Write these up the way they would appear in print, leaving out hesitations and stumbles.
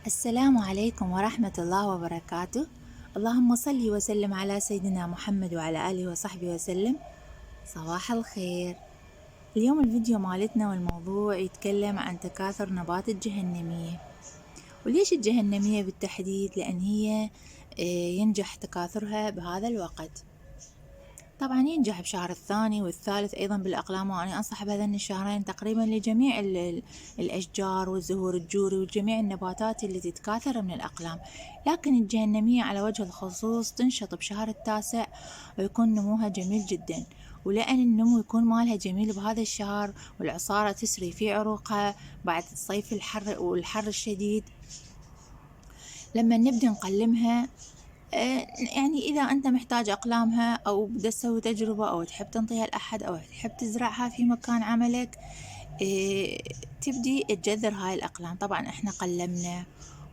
السلام عليكم ورحمة الله وبركاته. اللهم صل وسلم على سيدنا محمد وعلى آله وصحبه وسلم. صباح الخير. اليوم الفيديو مالتنا والموضوع يتكلم عن تكاثر نبات الجهنمية. وليش الجهنمية بالتحديد؟ لأن هي ينجح تكاثرها بهذا الوقت. طبعا ينجح بشهر الثاني والثالث أيضا بالأقلام، وأنا أنصح بهذين الشهرين تقريبا لجميع الأشجار والزهور الجوري وجميع النباتات اللي تتكاثر من الأقلام. لكن الجهنمية على وجه الخصوص تنشط بشهر التاسع ويكون نموها جميل جدا، ولأن النمو يكون مالها جميل بهذا الشهر والعصارة تسري في عروقها بعد الصيف والحر الشديد، لما نبدأ نقلمها يعني إذا أنت محتاج أقلامها أو بدك تسوي تجربة أو تحب تنطيها لأحد أو تحب تزرعها في مكان عملك، تبدي تجذر هاي الأقلام. طبعا إحنا قلمنا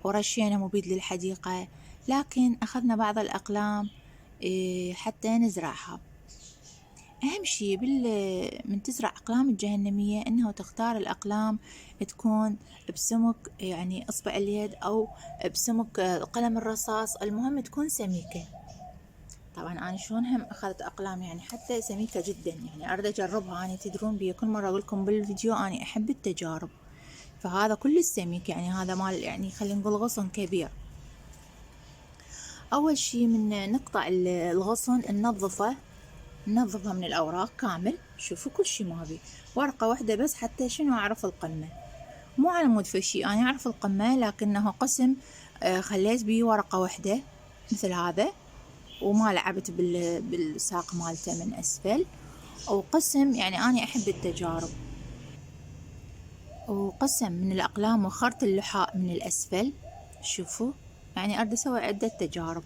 ورشينا مبيد للحديقة، لكن أخذنا بعض الأقلام حتى نزرعها. أهم شي من تزرع أقلام الجهنمية أنه تختار الأقلام تكون بسمك يعني إصبع اليد أو بسمك قلم الرصاص، المهم تكون سميكة. طبعا أنا شلون هم أخذت أقلام يعني حتى سميكة جدا، يعني أريد أجربها. أنا تدرون بي كل مرة أقولكم بالفيديو أنا أحب التجارب، فهذا كل السميك يعني هذا مال يعني خلينا نقول غصن كبير. أول شي من نقطع الغصن ننظفها من الأوراق كامل. شوفوا كل شي ما بي، ورقة واحدة بس حتى شنو أعرف القمة، مو على مود في شي أنا أعرف القمة، لكنه قسم خليت بيه ورقة واحدة مثل هذا وما لعبت بالساق مالته من أسفل، وقسم يعني أنا أحب التجارب، وقسم من الأقلام وخرت اللحاء من الأسفل. شوفوا يعني أريد أسوي عدة تجارب،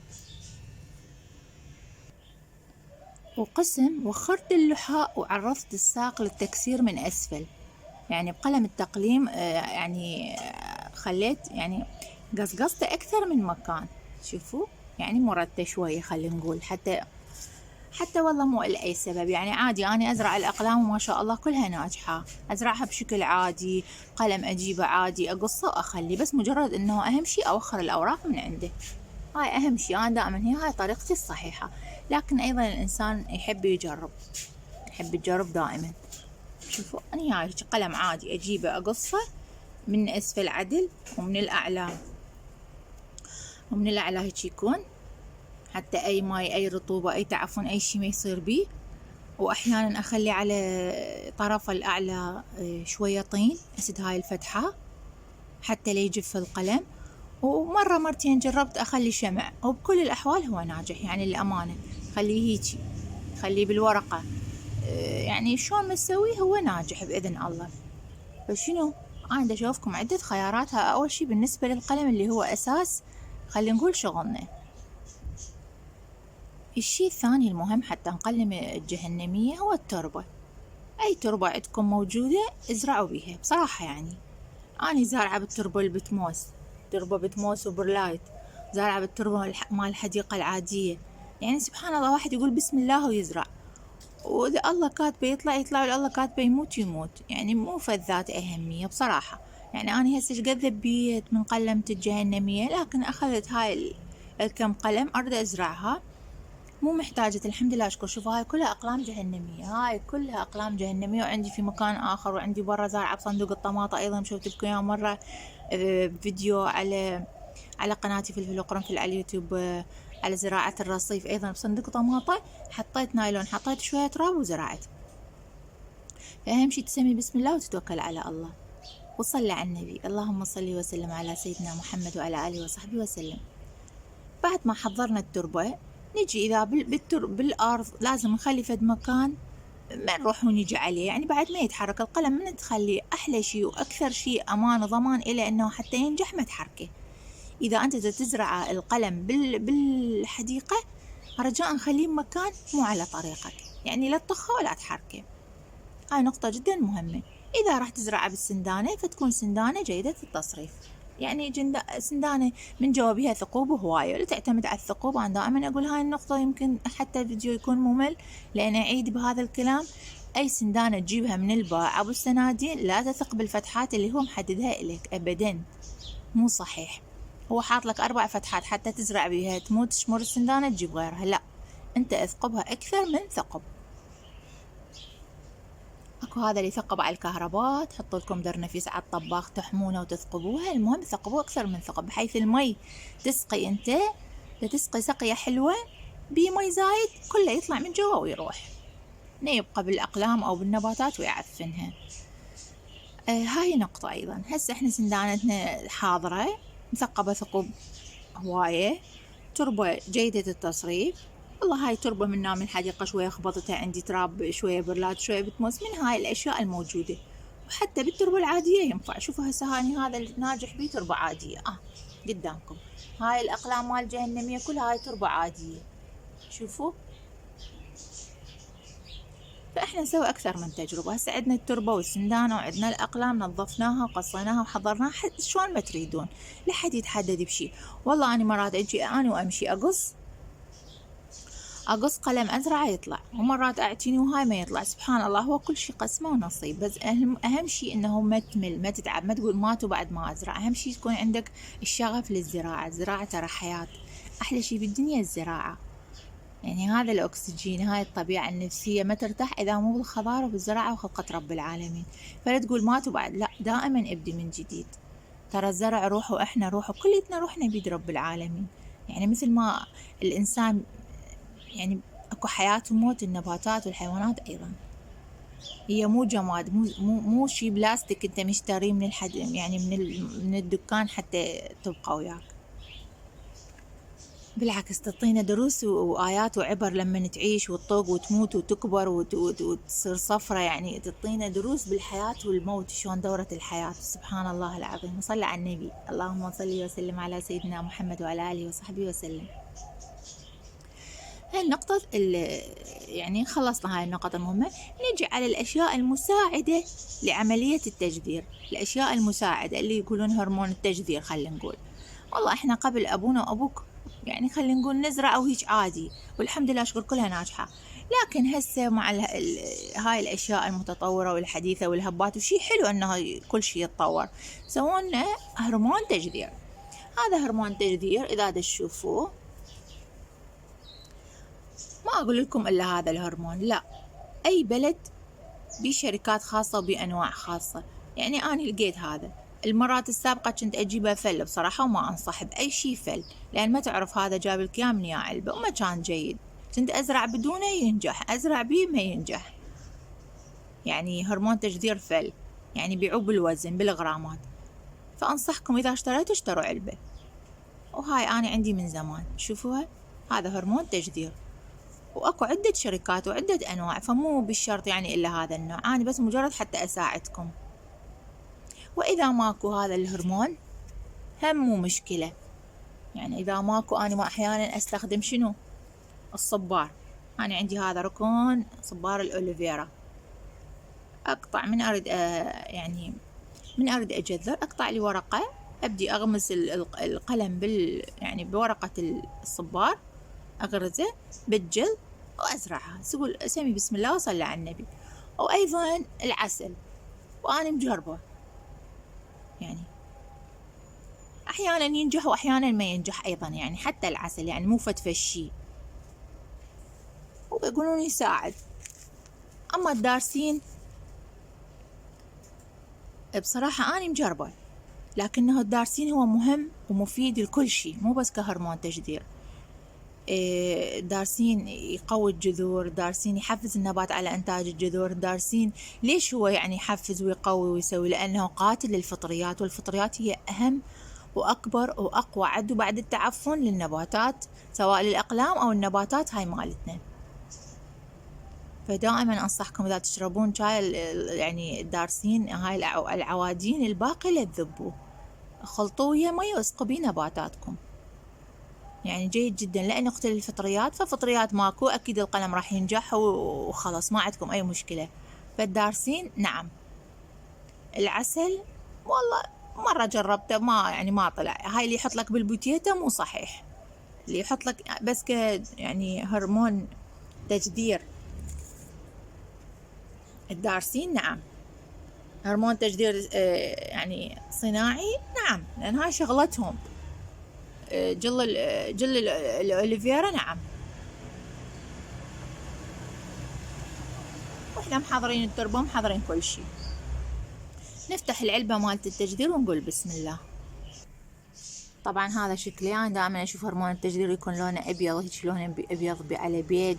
وقسم وخرت اللحاء وعرضت الساق للتكسير من أسفل، يعني بقلم التقليم يعني خليت يعني قصقصته أكثر من مكان. شوفوا يعني مرتة شوية خلينا نقول، حتى والله مو لأي سبب، يعني عادي أنا أزرع الأقلام وما شاء الله كلها ناجحة، أزرعها بشكل عادي، قلم أجيبه عادي أقصه وأخلي، بس مجرد إنه أهم شي أوخر الأوراق من عنده. هاي أهم شي، أنا دائما هاي طريقتي الصحيحة. لكن أيضا الإنسان يحب يجرب دائما. شوفوا أنا هاي قلم عادي أجيبه أقصه من أسفل عدل ومن الأعلى هيك يكون، حتى أي ماي أي رطوبة أي تعفن أي شي ما يصير بيه. وأحيانا أخلي على طرف الأعلى شوية طين أسد هاي الفتحة حتى لا يجف القلم. ومرة مرتين جربت أخلي شمع، وبكل الأحوال هو ناجح يعني للأمانة. خليه هيجي، خليه بالورقة، يعني شلون ما تسوي هو ناجح بإذن الله. فشنو أنا دا أشوفكم عدة خياراتها. أول شي بالنسبة للقلم اللي هو أساس خلينا نقول شغلنا. الشي الثاني المهم حتى نقلم الجهنمية هو التربة. أي تربة عندكم موجودة ازرعوا بيها بصراحة. يعني أنا زارعة بالتربة البتموس، تربة بتموس وبرلايت، زارعة بالتربة مال الحديقة العادية. يعني سبحان الله واحد يقول بسم الله ويزرع، وإذا الله كاتبه يطلع وإذا الله كاتبه يموت. يعني مو فذات أهمية بصراحة. يعني أنا هسه قد ذبيت من قلمة الجهنمية، لكن أخذت هاي الكم قلم أريد أزرعها، مو محتاجة الحمد لله أشكر. شوفوا هاي كلها أقلام جهنمية، هاي كلها أقلام جهنمية. وعندي في مكان آخر، وعندي برا زارعة بصندوق الطماطة أيضا، شفت لكم إياه مرة فيديو على قناتي في القرنفل على اليوتيوب، على زراعة الرصيف أيضا بصندوق طماطة. حطيت نايلون، حطيت شوية تراب وزرعت. فأهم شي تسمي بسم الله وتتوكل على الله وصلي على النبي. اللهم صل وسلم على سيدنا محمد وعلى آله وصحبه وسلم. بعد ما حضرنا التربة نجي إذا بالأرض لازم نخلي فد مكان ما نروح ونجي عليه، يعني بعد ما يتحرك القلم من تخليه أحلى شيء وأكثر شيء أمان وضمان إلى أنه حتى ينجح ما تحركه. إذا أنت تزرع القلم بالحديقة رجاء خليه مكان مو على طريقك، يعني لا تطخه ولا تحركه. هاي نقطة جدا مهمة. إذا راح تزرعها بالسندانة فتكون سندانة جيدة التصريف، يعني سندانة من جوا بيها ثقوب هواية، ولا تعتمد على الثقوب. أنا دائما أقول هاي النقطة، يمكن حتى الفيديو يكون ممل لأن أعيد بهذا الكلام. أي سندانة تجيبها من الباعة أو الصناديق لا تثق بالفتحات اللي هو محددها إليك أبدا، مو صحيح. هو حاط لك 4 فتحات حتى تزرع بيها، تموت تشمر السندانة تجيب غيرها، لا، انت اثقبها اكثر من ثقب. اكو هذا اللي يثقب على الكهرباء، تحط لكم درنفيس على الطباخ تحمونه وتثقبوها، المهم ثقبوه اكثر من ثقب، بحيث المي تسقي انت تسقي سقية حلوة بمي زايد كله يطلع من جوا ويروح، يبقى بالأقلام أو بالنباتات ويعفنها. هاي نقطة أيضا. هسه احنا سندانتنا حاضرة مثقبة ثقب هواية، تربة جيدة التصريف. والله هاي تربة من نام الحديقة شوية خبطتها عندي تراب، شوية برلات، شوية بتموس، من هاي الأشياء الموجودة. وحتى بالتربة العادية ينفع. شوفوا هسه هذا الناجح بيه تربة عادية قدامكم. هاي الأقلام مال الجهنمية كلها هاي تربة عادية، شوفوا. فإحنا نسوي أكثر من تجربة. هسه عندنا التربة والسندانة وعندنا الأقلام، نظفناها وقصيناها وحضرناها شلون ما تريدون، لا حد يتحدد بشي. والله أنا مرات أجي أنا وأمشي أقص قلم أزرع يطلع، ومرات أعتني وهاي ما يطلع. سبحان الله، هو كل شي قسمة ونصيب. بس أهم شي إنه ما تمل، ما تتعب، ما تقول ماتوا بعد ما أزرع. أهم شي تكون عندك الشغف للزراعة. الزراعة ترى حياة، أحلى شي بالدنيا الزراعة. يعني هذا الأكسجين، هاي الطبيعة النفسية ما ترتاح إذا مو بالخضار وبالزراعة وخلقة رب العالمين. فلا تقول ماتوا بعد، لا، دائما ابدي من جديد. ترى الزرع روح وإحنا روح، وكليتنا روحنا بيد رب العالمين. يعني مثل ما الإنسان يعني أكو حياة وموت، النباتات والحيوانات أيضا. هي مو جماد، مو شي بلاستيك أنت مشتريه من يعني من الدكان حتى تبقى وياك. بالعكس، تعطينا دروس وآيات وعبر لما تعيش وتطوق وتموت وتكبر وتصير صفرة. يعني تعطينا دروس بالحياة والموت، شلون دورة الحياة. سبحان الله العظيم. وصلى على النبي، اللهم صل وسلم على سيدنا محمد وعلى آله وصحبه وسلم. هاي النقطة يعني خلصنا هاي النقطة المهمة. نجي على الأشياء المساعدة لعملية التجذير. الأشياء المساعدة اللي يقولون هرمون التجذير، خلينا نقول. والله إحنا قبل أبونا وأبوك يعني خلينا نقول نزرع وهيك عادي، والحمد لله شكر كلها ناجحة. لكن هسه مع هاي الأشياء المتطورة والحديثة والهبات، وشي حلو إنه كل شي يتطور، سوونا هرمون تجذير. هذا هرمون تجذير إذا تشوفوه، ما أقول لكم إلا هذا الهرمون، لا، أي بلد بشركات خاصة وبأنواع خاصة. يعني أنا لقيت هذا. المرات السابقة كنت أجيبه فل بصراحة، وما أنصح بأي شي فل، لأن ما تعرف هذا جاب لك إياه من يا علبة، وما كان جيد. كنت أزرع بدونه ينجح، أزرع بيه ما ينجح. يعني هرمون تجذير فل، يعني بيعوب بالوزن بالغرامات. فأنصحكم إذا اشتريتوا اشتروا علبة. وهاي أنا عندي من زمان، شوفوها، هذا هرمون تجذير. واكو عدة شركات وعدة انواع، فمو بالشرط يعني الا هذا النوع. انا بس مجرد حتى اساعدكم. واذا ماكو هذا الهرمون هم مو مشكلة. يعني اذا ماكو، انا ما احيانا استخدم شنو؟ الصبار. انا عندي هذا ركن صبار الأوليفيرا. اقطع من اريد يعني من اريد اجذر، اقطع لي ورقة، ابدي اغمس القلم يعني بورقة الصبار، اغرزه بالجلد وازرعها، سقول اسمي بسم الله وصلى على النبي. وايضا العسل، وانا مجربه، يعني احيانا ينجح واحيانا ما ينجح ايضا. يعني حتى العسل يعني مو فتفشي، وبيقولون يساعد. اما الدارسين بصراحة انا مجربه، لكنه الدارسين هو مهم ومفيد لكل شيء، مو بس كهرمون تجذير. دارسين يقوي الجذور، دارسين يحفز النبات على إنتاج الجذور. دارسين ليش هو يعني يحفز ويقوي ويسوي؟ لأنه قاتل للفطريات، والفطريات هي أهم وأكبر وأقوى عدو بعد التعفن للنباتات، سواء للأقلام أو النباتات هاي مالتنا. فدائما أنصحكم إذا تشربون شاي يعني الدارسين، هاي العوادين الباقي لا تذبوه، خلطوه ويا مي واسقوا بيه نباتاتكم. يعني جيد جدا، لأن يقتل الفطريات. ففطريات ماكو، أكيد القلم راح ينجح وخلاص ما عندكم أي مشكلة. فالدارسين نعم. العسل والله مرة جربته، ما طلع. هاي اللي يحط لك بالبوتيتا مو صحيح، اللي يحط لك بس يعني هرمون تجذير. الدارسين نعم هرمون تجذير يعني صناعي، نعم، لأن هاي شغلتهم. جل الأوليفيرا. نعم، واحنا محضرين التربة، محضرين كل شيء. نفتح العلبة مالت التجذير ونقول بسم الله. طبعا هذا شكلي انا دائما اشوف هرمون التجذير يكون لونه ابيض، هيك لونه ابيض على بيج.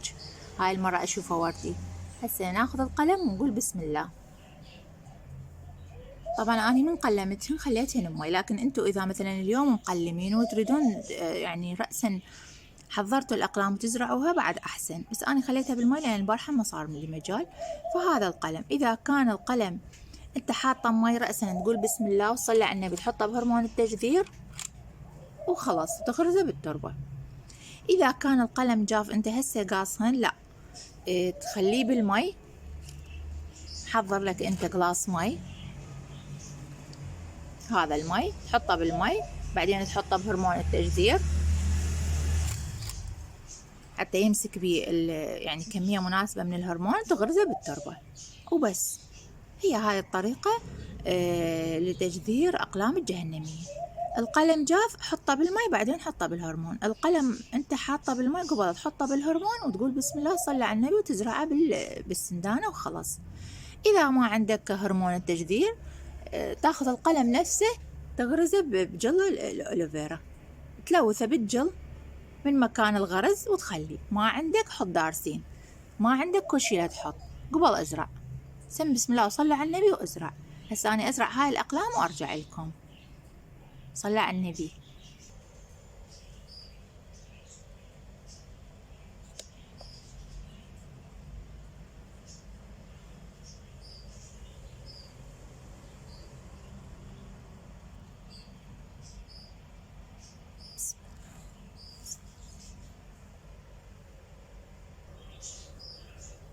هاي المرة اشوفه وردي. هسه ناخذ القلم ونقول بسم الله. طبعا اني من قلمتهن خليتهن بمي، لكن انتو اذا مثلا اليوم مقلمين وتريدون يعني رأسا حضرتوا الاقلام وتزرعوها بعد احسن، بس اني خليتها بالمي لان البارحة ما صار لي مجال. فهذا القلم اذا كان القلم انت حاطه مي رأسا تقول بسم الله وتصلي على النبي، تحطه بهرمون التجذير وخلاص تغرزه بالتربة. اذا كان القلم جاف انت هسه قاصهن، لا تخليه بالمي. حضر لك انت قلاص مي، هذا المي تحطه بالمي، بعدين تحطه بهرمون التجذير حتى يمسك بيه يعني كمية مناسبة من الهرمون، تغرزه بالتربة وبس. هي هاي الطريقة لتجذير أقلام الجهنمية. القلم جاف حطه بالمي بعدين حطه بالهرمون، القلم انت حاطه بالمي قبل تحطه بالهرمون وتقول بسم الله صلي على النبي وتزرعه بالسندانة وخلاص. إذا ما عندك هرمون التجذير تاخذ القلم نفسه تغرزه بجل الألوفيرا، تلوثه بالجل من مكان الغرز وتخليه. ما عندك حط دارسين، ما عندك كل شي لا تحط. قبل ازرع سم بسم الله وصلي على النبي وازرع. هسه أنا ازرع هاي الاقلام وارجع لكم. صلى على النبي.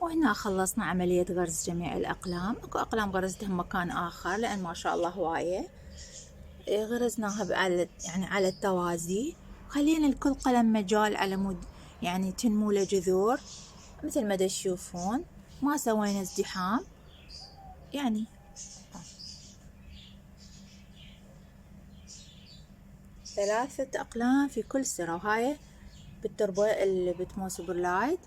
وهنا خلصنا عملية غرز جميع الأقلام. أكو أقلام غرزتها بمكان آخر لأن ما شاء الله هواية غرزناها يعني على التوازي. خلينا لكل قلم مجال على مود يعني تنمو له جذور مثل ما تشوفون، ما سوينا ازدحام يعني. 3 أقلام في كل سرة، وهاي بالتربة اللي بتموس برلايت.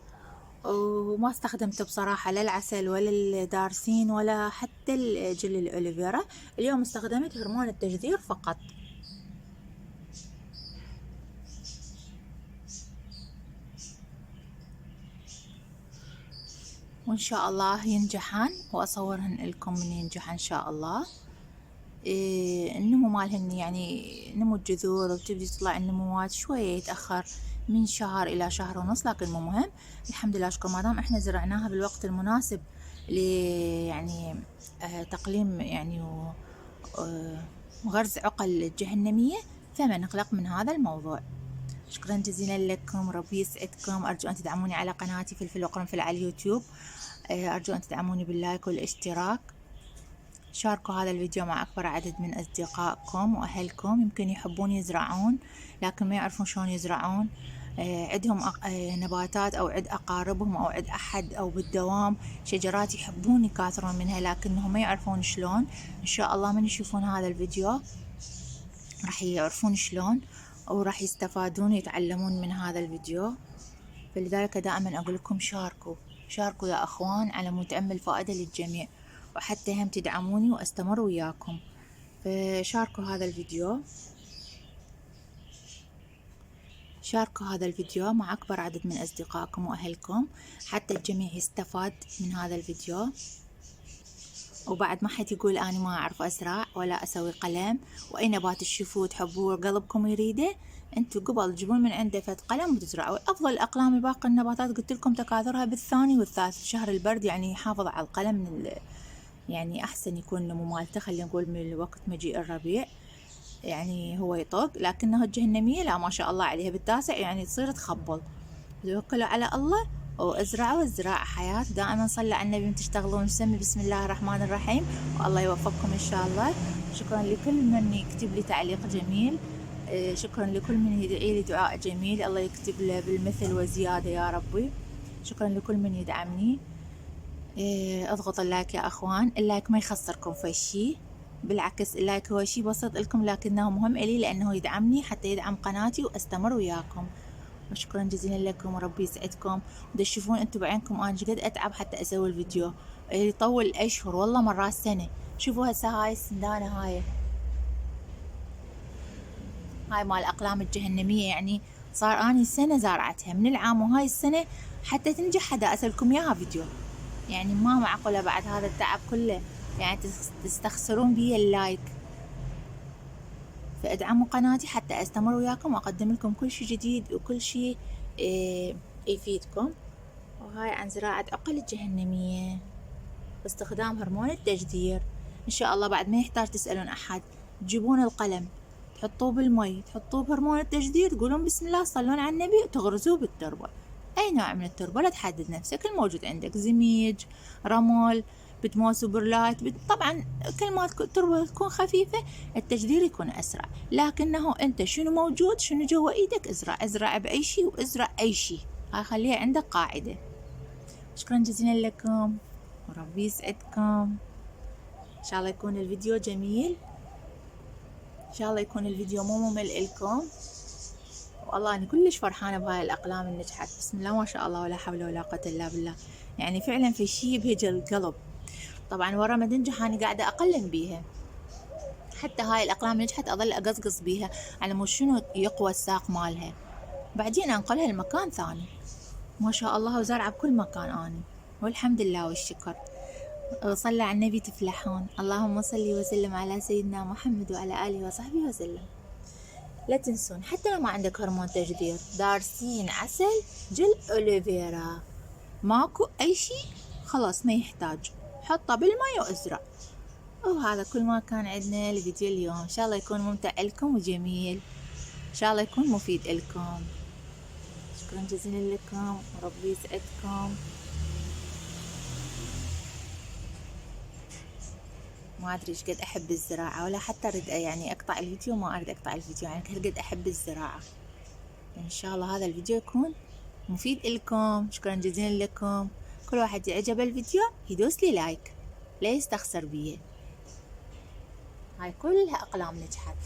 وما استخدمت بصراحة لا العسل ولا الدارسين ولا حتى جل الأوليفيرا. اليوم استخدمت هرمون التجذير فقط. وإن شاء الله ينجحن وأصورهن لكم من ينجح إن شاء الله. النمو مالهن يعني نمو الجذور وتبدي تطلع النموات شوية يتأخر من شهر إلى شهر ونص، لكن مو مهم. الحمد لله شكر ما دام إحنا زرعناها بالوقت المناسب يعني تقليم يعني وغرز عقل الجهنمية، فما نقلق من هذا الموضوع. شكرا جزيلا لكم، ربي يسعدكم. أرجو أن تدعموني على قناتي فلفل وقرنفل على اليوتيوب. أرجو أن تدعموني باللايك والاشتراك. شاركوا هذا الفيديو مع أكبر عدد من أصدقائكم وأهلكم، يمكن يحبون يزرعون لكن ما يعرفون شلون يزرعون. عندهم نباتات أو عند أقاربهم أو عند أحد أو بالدوام شجرات يحبون يكاثرون منها لكنهم ما يعرفون شلون. إن شاء الله من يشوفون هذا الفيديو راح يعرفون شلون وراح يستفادون ويتعلمون من هذا الفيديو. فلذلك دائما أقول لكم شاركوا يا أخوان على مود تعمل فائدة للجميع، وحتى هم تدعموني وأستمر وياكم. فشاركوا هذا الفيديو، شاركوا هذا الفيديو مع أكبر عدد من أصدقائكم وأهلكم حتى الجميع يستفاد من هذا الفيديو. وبعد ما حد يقول أنا ما أعرف أزرع ولا أسوي قلم، وأي نبات تشوفوه تحبوه قلبكم يريده انتوا قبل تجيبون من عنده فد قلم وتزرعوا. افضل الاقلام باقي النباتات قلت لكم تكاثرها بالثاني والثالث شهر البرد، يعني يحافظ على القلم من يعني احسن يكون النمو مالته خلينا نقول من وقت مجيء الربيع يعني هو يطق. لكنه الجهنمية لا ما شاء الله عليها بالتاسع يعني تصير تخبل. توكلوا على الله وازرعوا. الزراعة حياة. دائما صلوا على النبي من تشتغلون سمي بسم الله الرحمن الرحيم والله يوفقكم ان شاء الله. شكرا لكل من يكتب لي تعليق جميل، شكرا لكل من يدعي لي دعاء جميل، الله يكتب له بالمثل وزيادة يا ربي. شكرا لكل من يدعمني. اضغطوا اللايك يا اخوان، اللايك ما يخسركم في شيء. بالعكس اللايك هو شي بسيط لكم لكنه مهم إلي لأنه يدعمني حتى يدعم قناتي وأستمر وياكم. وشكرا جزيلا لكم وربي يسعدكم. تشوفون انتم بعينكم انا قد اتعب حتى اسوي الفيديو، يطول اشهر والله مرات سنة. شوفوا هسه هاي السندانة هاي مال الاقلام الجهنمية، يعني صار اني سنة زارعتها من العام، وهاي السنة حتى تنجح حدا اسلكم اياها فيديو. يعني ما معقولة بعد هذا التعب كله يعني تستخسرون بي اللايك. فادعموا قناتي حتى استمر وياكم واقدم لكم كل شيء جديد وكل شيء يفيدكم. وهاي عن زراعة عقل الجهنمية باستخدام هرمون التجدير. ان شاء الله بعد ما يحتاج تسألون احد، تجيبون القلم تحطوه بالمي تحطوه بهرمون التجدير، تقولون بسم الله تصلون على النبي وتغرزوه بالتربة. اي نوع من التربة لا تحدد نفسك، الموجود عندك زميج، رمل، بتموس وبرلات، طبعا كل ما التربة تكون خفيفة التجدير يكون اسرع، لكنه انت شنو موجود شنو جوا ايدك ازرع باي شيء وازرع اي شيء. هاي خليها عندك قاعدة. شكرا جزيلا لكم وربي يسعدكم. ان شاء الله يكون الفيديو جميل، ان شاء الله يكون الفيديو مو ممل لكم. والله أنا كلش فرحانة بهاي الأقلام اللي نجحت، بسم الله ما شاء الله ولا حول ولا قوة إلا بالله. يعني فعلا في شي بهج القلب. طبعا ورا ما تنجح أنا قاعدة أقلم بيها، حتى هاي الأقلام نجحت أظل أقصقص بيها على مود شنو يقوى الساق مالها، بعدين أنقلها لمكان ثاني. ما شاء الله وزارعة بكل مكان أنا، والحمد لله والشكر. صلى على النبي تفلحون. اللهم صل وسلم على سيدنا محمد وعلى آله وصحبه وسلم. لا تنسون حتى لو ما عندك هرمون تجدير، دارسين عسل جل أوليفيرا، ماكو أي شي خلاص ما يحتاج، حطه بالماء وازرع. وهذا كل ما كان عندنا لفيديو اليوم. إن شاء الله يكون ممتع لكم وجميل، إن شاء الله يكون مفيد لكم. شكرا جزيلا لكم وربي يسعدكم. ما أدري إيش قد أحب الزراعة، ولا حتى أريد يعني أقطع الفيديو، ما أريد أقطع الفيديو، يعني هل قد أحب الزراعة. إن شاء الله هذا الفيديو يكون مفيد لكم. شكرا جزيلا لكم. كل واحد يعجب الفيديو يدوس لي لايك، لا يستخسر بيه. هاي كلها أقلام نجحت،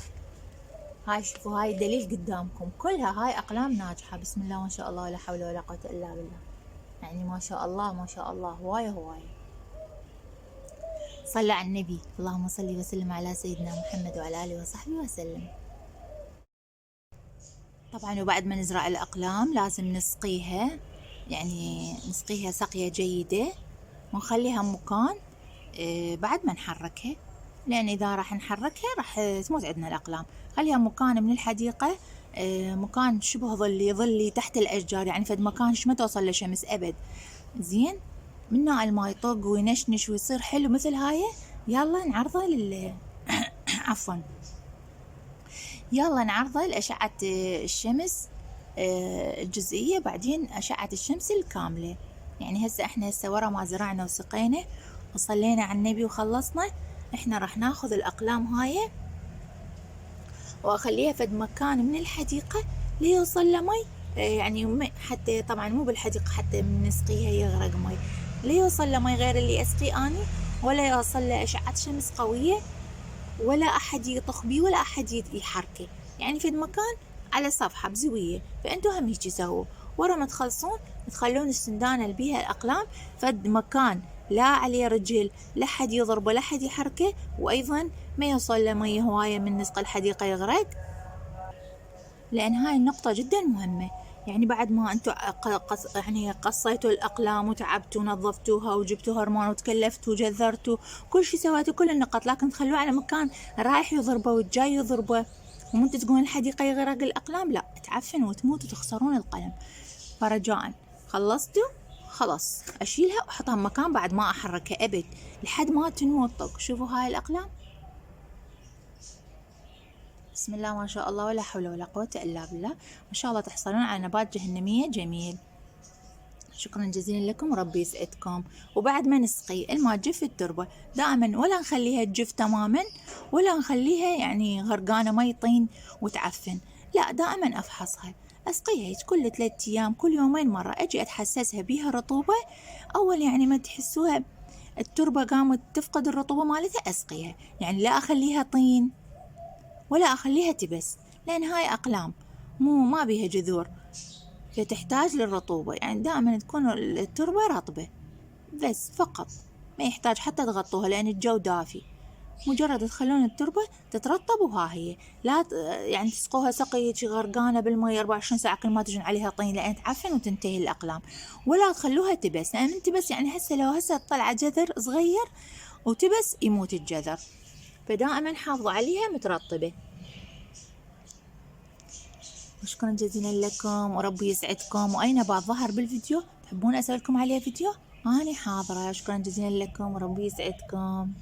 هاي شوفوا هاي دليل قدامكم، كلها هاي أقلام ناجحة، بسم الله ما شاء الله ولا حول ولا قوة إلا بالله. يعني ما شاء الله ما شاء الله هواية هواية. صلى على النبي، اللهم صل وسلم على سيدنا محمد وعلى آله وصحبه وسلم. طبعا وبعد ما نزرع الأقلام لازم نسقيها، يعني نسقيها سقية جيدة ونخليها مكان بعد ما نحركها، لأن إذا راح نحركها راح تموت عندنا الأقلام. خليها مكان من الحديقة، مكان شبه ظلي تحت الأشجار، يعني فد مكان ما توصل له شمس أبد. زين من الماء يطق وينشنش ويصير حلو مثل هاي، يلا نعرضه عفوا، يلا نعرضه لأشعة الشمس الجزئية، بعدين أشعة الشمس الكاملة. يعني هسه ورا ما زرعنا وسقينا وصلينا على النبي وخلصنا، احنا راح ناخذ الأقلام هاي وأخليها فد مكان من الحديقة ليوصل لمي، يعني حتى طبعا مو بالحديقة حتى من نسقيها يغرق مي، ليوصل لمي غير اللي أسقي أني، ولا يوصل له أشعة شمس قوية، ولا أحد يطخ بيه ولا أحد يحركه، يعني في مكان على صفحة بزوية. فأنتوا هم هيك سووا، ورا ما تخلصون تخلون السندانة اللي بيها الأقلام فد مكان لا عليه رجل، لا حد يضربه لا حد يحركه، وأيضا ما يوصل له مي هواية من نسق الحديقة يغرق، لأن هاي النقطة جدا مهمة. يعني بعد ما أنتوا يعني قصيتوا الأقلام وتعبتوا ونظفتوها وجبتوا هرمون وتكلفتوا وجذرتوا كل شي، سويتوا كل النقط، لكن تخلوه على مكان رايح يضربه والجاي يضربه، ومنتو تقولون الحديقة يغرق الأقلام، لا تعفن وتموت وتخسرون القلم. فرجاء خلصتوا خلاص أشيلها وأحطها بمكان بعد ما أحركها أبد لحد ما تنمو الطق. شوفوا هاي الأقلام بسم الله ما شاء الله ولا حول ولا قوة إلا بالله، ما شاء الله تحصلون على نبات جهنمية جميل. شكرا جزيلا لكم وربي يسعدكم. وبعد ما نسقي الماء تجف التربة دائما، ولا نخليها تجف تماما ولا نخليها يعني غرقانة مي طين وتعفن، لا دائما أفحصها، أسقيها كل 3 أيام كل يومين مرة، أجي أتحسسها بيها رطوبة. أول يعني ما تحسوها التربة قامت تفقد الرطوبة مالتها أسقيها، يعني لا أخليها طين ولا أخليها تبس، لأن هاي أقلام ما بيها جذور، فتحتاج للرطوبة، يعني دائما تكون التربة رطبة بس فقط، ما يحتاج حتى تغطوها لأن الجو دافي، مجرد تخلون التربة تترطب وها هي، لا يعني تسقوها سقي غرقانة بالمي 24 ساعة كل ما تجن عليها طين لأن تعفن وتنتهي الأقلام، ولا تخلوها تبس، لأن من تبس يعني لو هسه طلع جذر صغير وتبس يموت الجذر، فدائما حافظوا عليها مترطبة. وشكرا جزيلا لكم وربي يسعدكم، وأي نبات ظهر بالفيديو تحبون أسوي لكم عليه فيديو أنا حاضرة. شكرا جزيلا لكم وربي يسعدكم.